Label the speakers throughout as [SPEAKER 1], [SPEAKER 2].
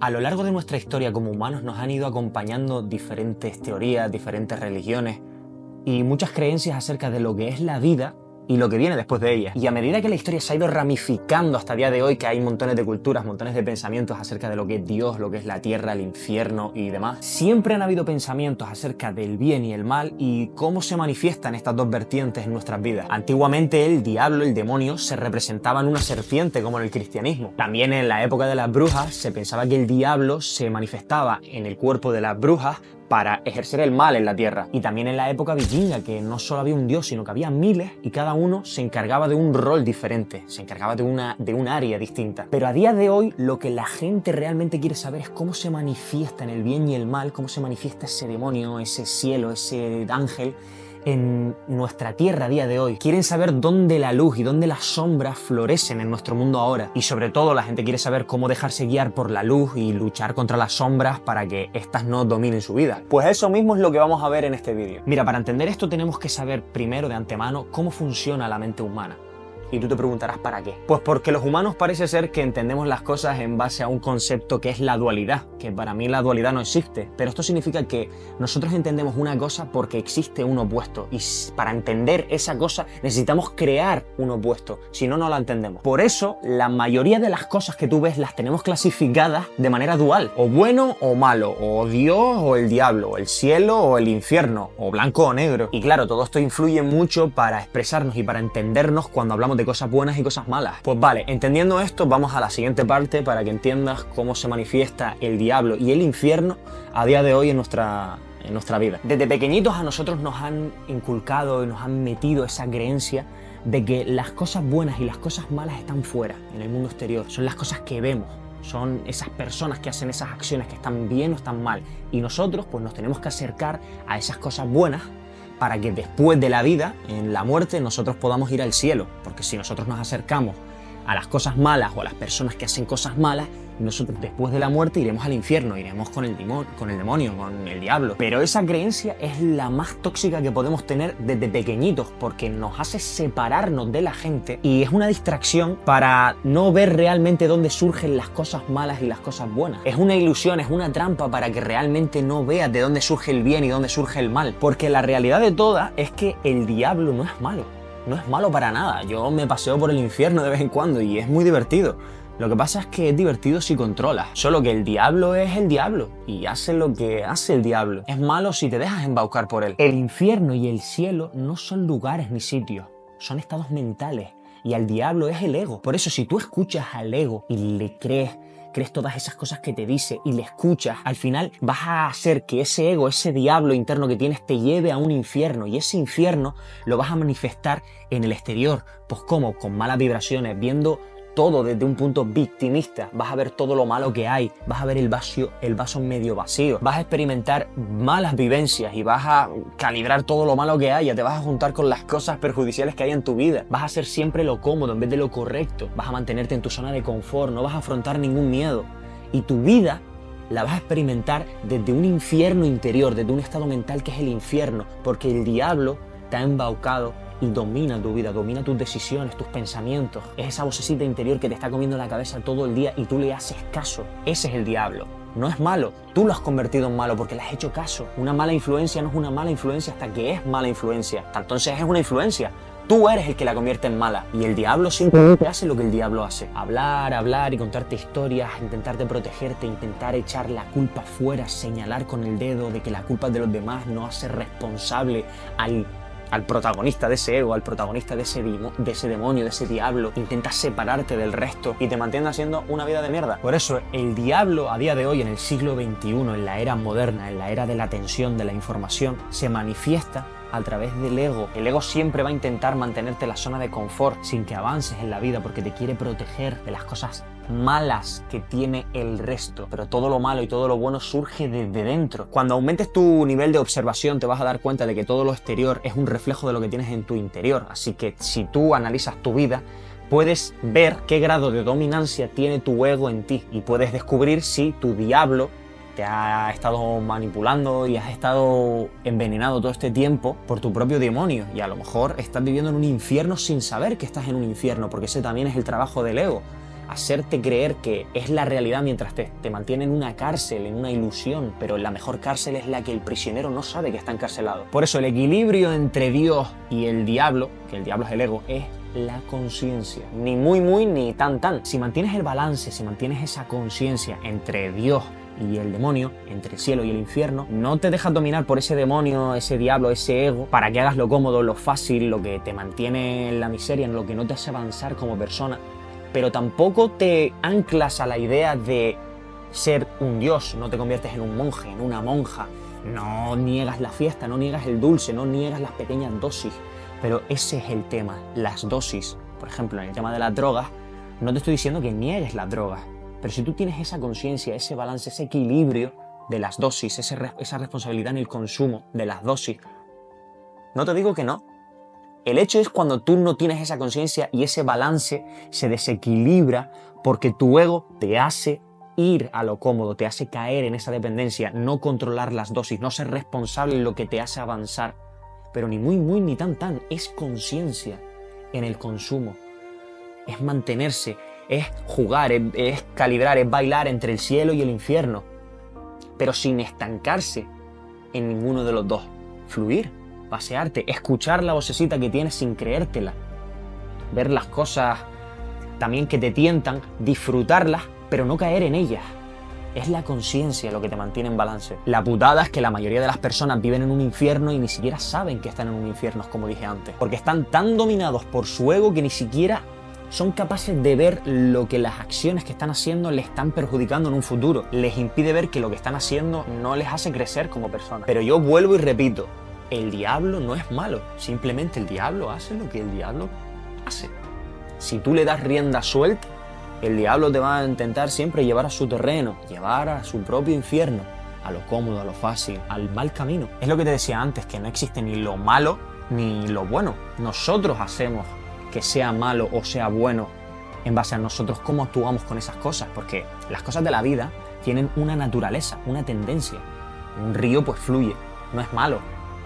[SPEAKER 1] A lo largo de nuestra historia como humanos nos han ido acompañando diferentes teorías, diferentes religiones y muchas creencias acerca de lo que es la vida y lo que viene después de ella. Y a medida que la historia se ha ido ramificando hasta el día de hoy, que hay montones de culturas, montones de pensamientos acerca de lo que es Dios, lo que es la tierra, el infierno y demás, siempre han habido pensamientos acerca del bien y el mal y cómo se manifiestan estas dos vertientes en nuestras vidas. Antiguamente el diablo, el demonio, se representaba en una serpiente como en el cristianismo. También en la época de las brujas se pensaba que el diablo se manifestaba en el cuerpo de las brujas para ejercer el mal en la tierra. Y también en la época vikinga, que no solo había un dios, sino que había miles y cada uno se encargaba de un rol diferente, se encargaba de un área distinta. Pero a día de hoy lo que la gente realmente quiere saber es cómo se manifiesta en el bien y el mal, cómo se manifiesta ese demonio, ese cielo, ese ángel en nuestra tierra a día de hoy. Quieren saber dónde la luz y dónde las sombras florecen en nuestro mundo ahora. Y sobre todo la gente quiere saber cómo dejarse guiar por la luz y luchar contra las sombras para que éstas no dominen su vida. Pues eso mismo es lo que vamos a ver en este vídeo. Mira, para entender esto tenemos que saber primero de antemano cómo funciona la mente humana. Y tú te preguntarás ¿para qué? Pues porque los humanos parece ser que entendemos las cosas en base a un concepto que es la dualidad, que para mí la dualidad no existe, pero esto significa que nosotros entendemos una cosa porque existe un opuesto y para entender esa cosa necesitamos crear un opuesto, si no, no la entendemos. Por eso la mayoría de las cosas que tú ves las tenemos clasificadas de manera dual, o bueno o malo, o Dios o el diablo, o el cielo o el infierno, o blanco o negro. Y claro, todo esto influye mucho para expresarnos y para entendernos cuando hablamos de cosas buenas y cosas malas. Pues vale, entendiendo esto, vamos a la siguiente parte para que entiendas cómo se manifiesta el diablo y el infierno a día de hoy en nuestra vida. Desde pequeñitos a nosotros nos han inculcado y nos han metido esa creencia de que las cosas buenas y las cosas malas están fuera, en el mundo exterior. Son las cosas que vemos. Son esas personas que hacen esas acciones que están bien o están mal. Y nosotros pues nos tenemos que acercar a esas cosas buenas para que después de la vida, en la muerte, nosotros podamos ir al cielo. Porque si nosotros nos acercamos a las cosas malas o a las personas que hacen cosas malas, nosotros después de la muerte iremos al infierno, iremos con el demonio, con el diablo. Pero esa creencia es la más tóxica que podemos tener desde pequeñitos porque nos hace separarnos de la gente y es una distracción para no ver realmente dónde surgen las cosas malas y las cosas buenas. Es una ilusión, es una trampa para que realmente no veas de dónde surge el bien y dónde surge el mal. Porque la realidad de todas es que el diablo no es malo. No es malo para nada. Yo me paseo por el infierno de vez en cuando y es muy divertido. Lo que pasa es que es divertido si controlas. Solo que el diablo es el diablo y hace lo que hace el diablo. Es malo si te dejas embaucar por él. El infierno y el cielo no son lugares ni sitios. Son estados mentales. Y al diablo es el ego. Por eso si tú escuchas al ego y le crees todas esas cosas que te dice y le escuchas, al final vas a hacer que ese ego, ese diablo interno que tienes te lleve a un infierno y ese infierno lo vas a manifestar en el exterior. Pues ¿cómo? Con malas vibraciones, viendo todo desde un punto victimista. Vas a ver todo lo malo que hay, vas a ver el vaso medio vacío, vas a experimentar malas vivencias y vas a calibrar todo lo malo que haya, te vas a juntar con las cosas perjudiciales que hay en tu vida, vas a hacer siempre lo cómodo en vez de lo correcto, vas a mantenerte en tu zona de confort, no vas a afrontar ningún miedo y tu vida la vas a experimentar desde un infierno interior, desde un estado mental que es el infierno, porque el diablo te ha embaucado y domina tu vida, domina tus decisiones, tus pensamientos. Es esa vocecita interior que te está comiendo la cabeza todo el día y tú le haces caso. Ese es el diablo. No es malo, tú lo has convertido en malo porque le has hecho caso. Una mala influencia no es una mala influencia hasta que es mala influencia. Entonces es una influencia. Tú eres el que la convierte en mala. Y el diablo simplemente hace lo que el diablo hace. Hablar y contarte historias, intentarte protegerte, intentar echar la culpa fuera, señalar con el dedo de que la culpa es de los demás, no hacer responsable al protagonista de ese ego, al protagonista de ese demonio, de ese diablo. Intentas separarte del resto y te mantienes haciendo una vida de mierda. Por eso el diablo a día de hoy, en el siglo XXI, en la era moderna, en la era de la atención, de la información, se manifiesta a través del ego. El ego siempre va a intentar mantenerte en la zona de confort sin que avances en la vida porque te quiere proteger de las cosas malas que tiene el resto. Pero todo lo malo y todo lo bueno surge desde dentro. Cuando aumentes tu nivel de observación te vas a dar cuenta de que todo lo exterior es un reflejo de lo que tienes en tu interior. Así que si tú analizas tu vida, puedes ver qué grado de dominancia tiene tu ego en ti y puedes descubrir si tu diablo te ha estado manipulando y has estado envenenado todo este tiempo por tu propio demonio y a lo mejor estás viviendo en un infierno sin saber que estás en un infierno, porque ese también es el trabajo del ego. hacerte creer que es la realidad mientras te mantiene en una cárcel, en una ilusión, pero la mejor cárcel es la que el prisionero no sabe que está encarcelado. Por eso el equilibrio entre Dios y el diablo, que el diablo es el ego, es la conciencia. Ni muy muy ni tan tan. Si mantienes el balance, si mantienes esa conciencia entre Dios y el demonio, entre el cielo y el infierno, no te dejas dominar por ese demonio, ese diablo, ese ego, para que hagas lo cómodo, lo fácil, lo que te mantiene en la miseria, en lo que no te hace avanzar como persona, pero tampoco te anclas a la idea de ser un dios, no te conviertes en un monje, en una monja, no niegas la fiesta, no niegas el dulce, no niegas las pequeñas dosis, pero ese es el tema, las dosis. Por ejemplo, en el tema de las drogas, no te estoy diciendo que niegues las drogas, pero si tú tienes esa conciencia, ese balance, ese equilibrio de las dosis, esa responsabilidad en el consumo de las dosis, no te digo que no. El hecho es cuando tú no tienes esa conciencia y ese balance se desequilibra porque tu ego te hace ir a lo cómodo, te hace caer en esa dependencia, no controlar las dosis, no ser responsable en lo que te hace avanzar. Pero ni muy muy ni tan tan, es conciencia en el consumo. Es mantenerse, es jugar, es calibrar, es bailar entre el cielo y el infierno, pero sin estancarse en ninguno de los dos. Fluir, pasearte, escuchar la vocecita que tienes sin creértela, ver las cosas también que te tientan, disfrutarlas, pero no caer en ellas. Es la conciencia lo que te mantiene en balance. La putada es que la mayoría de las personas viven en un infierno y ni siquiera saben que están en un infierno, como dije antes, porque están tan dominados por su ego que ni siquiera son capaces de ver lo que las acciones que están haciendo les están perjudicando en un futuro. Les impide ver que lo que están haciendo no les hace crecer como personas. Pero yo vuelvo y repito, el diablo no es malo, simplemente el diablo hace lo que el diablo hace. Si tú le das rienda suelta, el diablo te va a intentar siempre llevar a su terreno, llevar a su propio infierno, a lo cómodo, a lo fácil, al mal camino. Es lo que te decía antes, que no existe ni lo malo ni lo bueno. Nosotros hacemos que sea malo o sea bueno en base a nosotros cómo actuamos con esas cosas, porque las cosas de la vida tienen una naturaleza, una tendencia. Un río pues fluye, no es malo,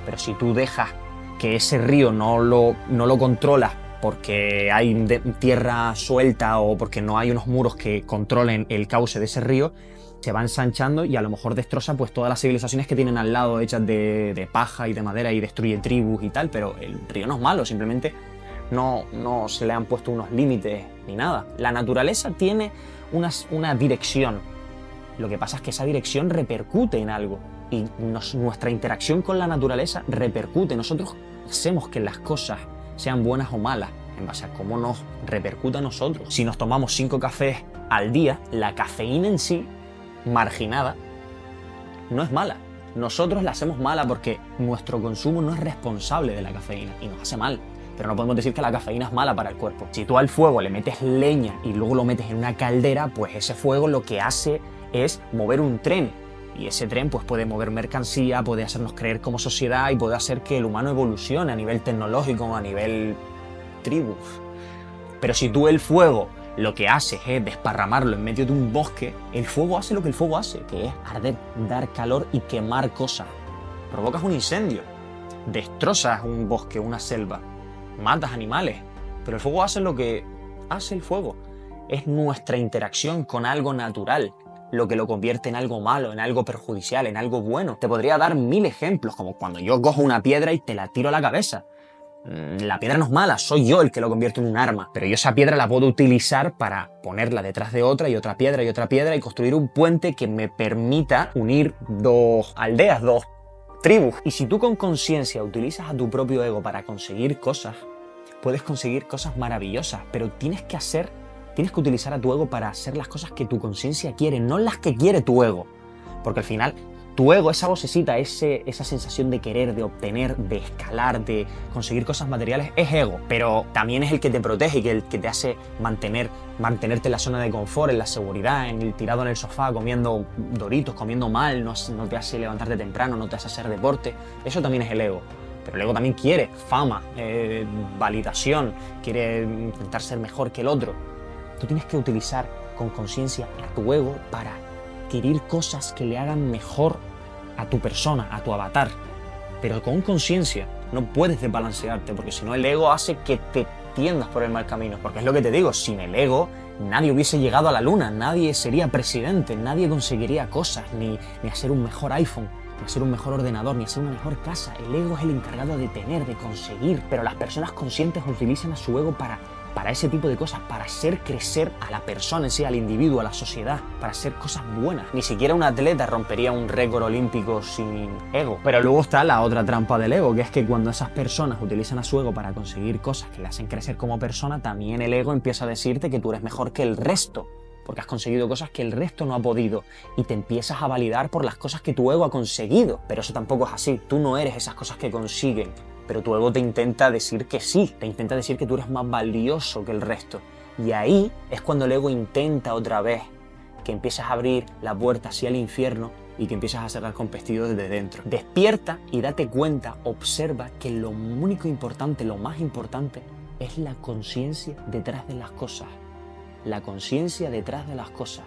[SPEAKER 1] pero si tú dejas que ese río no lo controlas porque hay tierra suelta o porque no hay unos muros que controlen el cauce de ese río, se va ensanchando y a lo mejor destroza pues todas las civilizaciones que tienen al lado hechas de paja y de madera y destruye tribus y tal, pero el río no es malo, simplemente no se le han puesto unos límites ni nada. La naturaleza tiene una dirección. Lo que pasa es que esa dirección repercute en algo y nuestra interacción con la naturaleza repercute. Nosotros hacemos que las cosas sean buenas o malas en base a cómo nos repercuta a nosotros. Si nos tomamos 5 cafés al día, la cafeína en sí, marginada, no es mala. Nosotros la hacemos mala porque nuestro consumo no es responsable de la cafeína y nos hace mal. Pero no podemos decir que la cafeína es mala para el cuerpo. Si tú al fuego le metes leña y luego lo metes en una caldera, pues ese fuego lo que hace es mover un tren. Y ese tren pues puede mover mercancía, puede hacernos creer como sociedad y puede hacer que el humano evolucione a nivel tecnológico, a nivel tribu. Pero si tú el fuego lo que haces es desparramarlo en medio de un bosque, el fuego hace lo que el fuego hace, que es arder, dar calor y quemar cosas. Provocas un incendio, destrozas un bosque, una selva, matas animales, pero el fuego hace lo que hace el fuego. Es nuestra interacción con algo natural lo que lo convierte en algo malo, en algo perjudicial, en algo bueno. Te podría dar 1000 ejemplos, como cuando yo cojo una piedra y te la tiro a la cabeza. La piedra no es mala, soy yo el que lo convierte en un arma, pero yo esa piedra la puedo utilizar para ponerla detrás de otra y otra piedra y construir un puente que me permita unir 2 aldeas, 2 tribus. Y si tú con conciencia utilizas a tu propio ego para conseguir cosas, puedes conseguir cosas maravillosas, pero tienes que utilizar a tu ego para hacer las cosas que tu conciencia quiere, no las que quiere tu ego. Porque al final, tu ego, esa vocecita, esa sensación de querer, de obtener, de escalar, de conseguir cosas materiales, es ego. Pero también es el que te protege y el que te hace mantenerte en la zona de confort, en la seguridad, tirado en el sofá, comiendo Doritos, comiendo mal, no te hace levantarte temprano, no te hace hacer deporte. Eso también es el ego. Pero el ego también quiere fama, validación, quiere intentar ser mejor que el otro. Tú tienes que utilizar con conciencia a tu ego para adquirir cosas que le hagan mejor a tu persona, a tu avatar. Pero con conciencia no puedes desbalancearte, porque si no el ego hace que te tiendas por el mal camino. Porque es lo que te digo, sin el ego nadie hubiese llegado a la luna, nadie sería presidente, nadie conseguiría cosas, ni hacer un mejor iPhone, ni hacer un mejor ordenador, ni hacer una mejor casa. El ego es el encargado de tener, de conseguir, pero las personas conscientes utilizan a su ego para ese tipo de cosas, para hacer crecer a la persona en sí, al individuo, a la sociedad, para hacer cosas buenas. Ni siquiera un atleta rompería un récord olímpico sin ego. Pero luego está la otra trampa del ego, que es que cuando esas personas utilizan a su ego para conseguir cosas que le hacen crecer como persona, también el ego empieza a decirte que tú eres mejor que el resto, porque has conseguido cosas que el resto no ha podido, y te empiezas a validar por las cosas que tu ego ha conseguido. Pero eso tampoco es así, tú no eres esas cosas que consiguen, pero tu ego te intenta decir que sí, te intenta decir que tú eres más valioso que el resto. Y ahí es cuando el ego intenta otra vez que empiezas a abrir la puerta hacia el infierno y que empiezas a cerrar con pestillo desde dentro. Despierta y date cuenta, observa que lo único importante, lo más importante, es la conciencia detrás de las cosas. La conciencia detrás de las cosas.